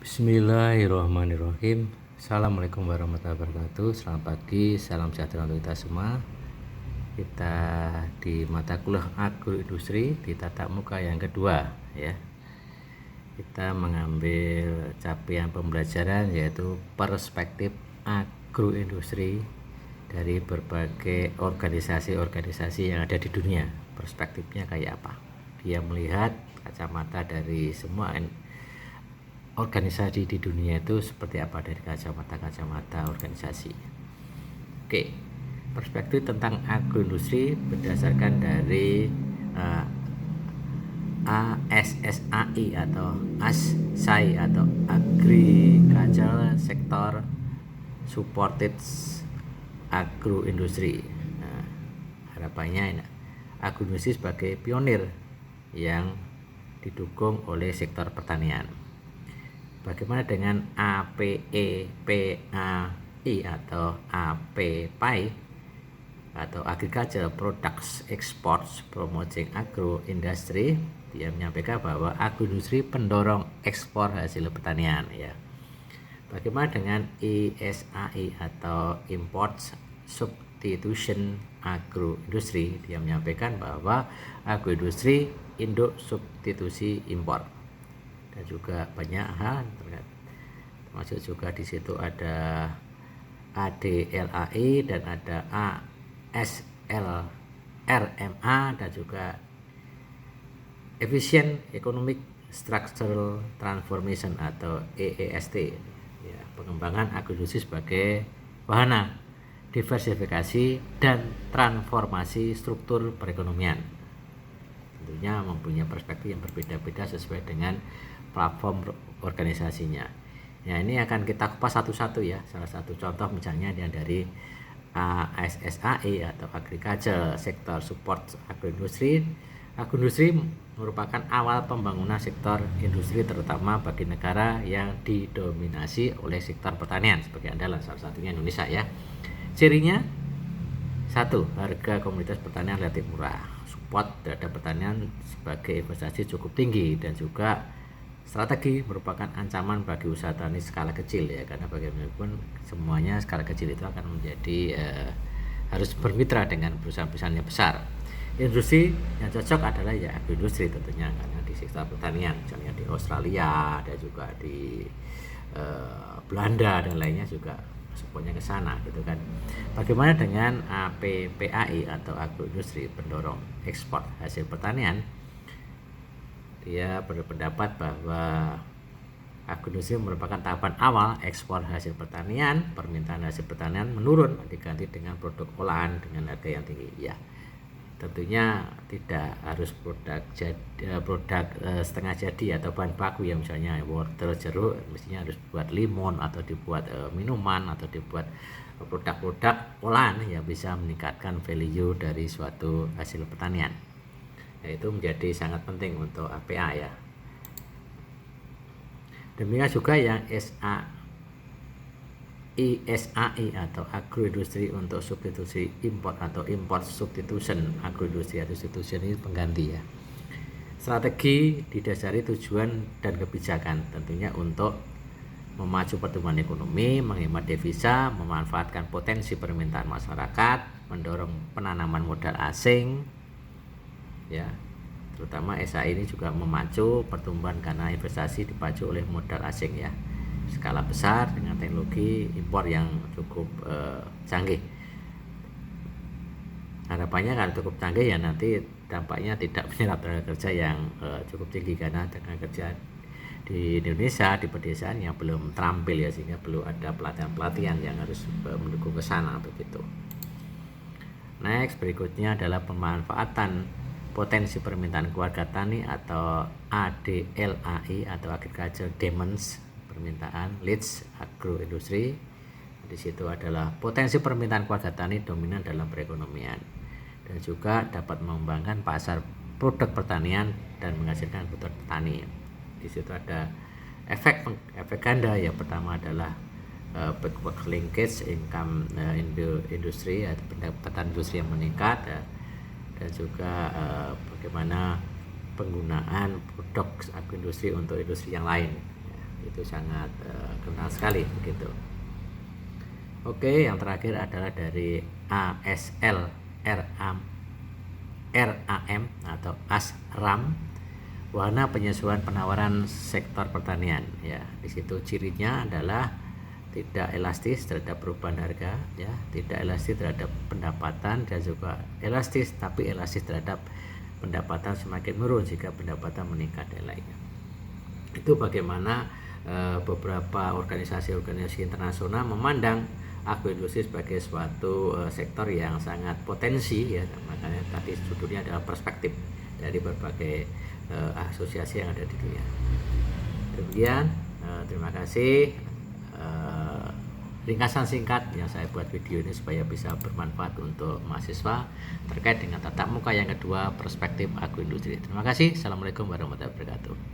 Bismillahirrahmanirrahim. Assalamualaikum warahmatullahi wabarakatuh. Selamat pagi, salam sejahtera untuk kita semua. Kita di mata kuliah agroindustri di tatap muka yang kedua ya. Kita mengambil capaian pembelajaran yaitu perspektif agroindustri dari berbagai organisasi-organisasi yang ada di dunia. Perspektifnya kayak apa? Dia melihat kacamata dari semua organisasi di dunia itu seperti apa dari kacamata organisasi. Oke, perspektif tentang agroindustri berdasarkan dari ASSAI atau ASSAI atau Agricultural Sector Supported Agroindustry. Harapannya agroindustri sebagai pionir yang didukung oleh sektor pertanian. Bagaimana dengan APEPAI atau APPAI atau Agriculture Products Exports Promoting Agro Industry? Dia menyampaikan bahwa agroindustri pendorong ekspor hasil pertanian ya. Bagaimana dengan ISAI atau Import Substitution Agroindustry? Dia menyampaikan bahwa agroindustri induk substitusi impor. Dan juga banyak hal termasuk juga di situ ada ADLAI dan ada ASLRMA dan juga Efficient Economic Structural Transformation atau EEST ya, pengembangan agroindustri sebagai wahana diversifikasi dan transformasi struktur perekonomian. Tentunya mempunyai perspektif yang berbeda-beda sesuai dengan platform organisasinya. Ya, ini akan kita kupas satu-satu ya. Salah satu contoh misalnya yang dari ASSAI atau Agriculture Sector Support Agroindustry. Agroindustri merupakan awal pembangunan sektor industri terutama bagi negara yang didominasi oleh sektor pertanian sebagai andalan, salah satunya Indonesia ya. Cirinya satu, harga komoditas pertanian relatif murah, support terhadap pertanian sebagai investasi cukup tinggi, dan juga strategi merupakan ancaman bagi usaha tani skala kecil ya, karena bagaimanapun semuanya skala kecil itu akan menjadi harus bermitra dengan perusahaan-perusahaan yang besar. Industri yang cocok adalah ya agroindustri tentunya, karena di sektor pertanian misalnya di Australia dan juga di Belanda dan lainnya juga supportnya ke sana gitu kan. Bagaimana dengan APPAI atau agroindustri pendorong ekspor hasil pertanian? Dia berpendapat bahwa agroindustri merupakan tahapan awal ekspor hasil pertanian. Permintaan hasil pertanian menurun diganti dengan produk olahan dengan harga yang tinggi ya. Tentunya tidak harus produk setengah jadi atau bahan baku yang misalnya wortel, jeruk, mestinya harus buat limon atau dibuat minuman atau dibuat produk-produk olahan yang bisa meningkatkan value dari suatu hasil pertanian. Itu menjadi sangat penting untuk APA ya. Demikian juga yang ISAI atau agroindustri untuk substitusi impor atau import substitution agroindustri atau substitution ini pengganti ya. Strategi didasari tujuan dan kebijakan tentunya untuk memacu pertumbuhan ekonomi, menghemat devisa, memanfaatkan potensi permintaan masyarakat, mendorong penanaman modal asing ya, terutama SAI ini juga memacu pertumbuhan karena investasi dipacu oleh modal asing ya, skala besar dengan teknologi impor yang cukup canggih. Harapannya kalau cukup canggih ya nanti dampaknya tidak menyerap tenaga kerja yang cukup tinggi, karena tenaga kerja di Indonesia di pedesaan yang belum terampil ya, sehingga perlu ada pelatihan-pelatihan yang harus mendukung ke sana begitu. Next, berikutnya adalah pemanfaatan potensi permintaan keluarga tani atau ADLAI atau Agriculture Demands, permintaan leads agroindustri. Di situ adalah potensi permintaan keluarga tani dominan dalam perekonomian dan juga dapat mengembangkan pasar produk pertanian dan menghasilkan kebutuhan petani. Di situ ada efek ganda. Yang pertama adalah backward linkage income industri atau pendapatan industri yang meningkat ya, dan juga bagaimana penggunaan produk agroindustri untuk industri yang lain. itu sangat kental sekali begitu. Oke, yang terakhir adalah dari ASL RAM atau ASRAM, wahana penyesuaian penawaran sektor pertanian ya. Di situ cirinya adalah tidak elastis terhadap perubahan harga ya, tidak elastis terhadap pendapatan, dan juga elastis tapi elastis terhadap pendapatan semakin menurun jika pendapatan meningkat dan lainnya. Itu bagaimana beberapa organisasi-organisasi internasional memandang agroindustri sebagai suatu sektor yang sangat potensi ya. Makanya tadi judulnya adalah perspektif dari berbagai asosiasi yang ada di dunia. Demikian, terima kasih. Ringkasan singkat yang saya buat video ini supaya bisa bermanfaat untuk mahasiswa terkait dengan tatap muka yang kedua, perspektif agroindustri. Terima kasih. Assalamualaikum warahmatullahi wabarakatuh.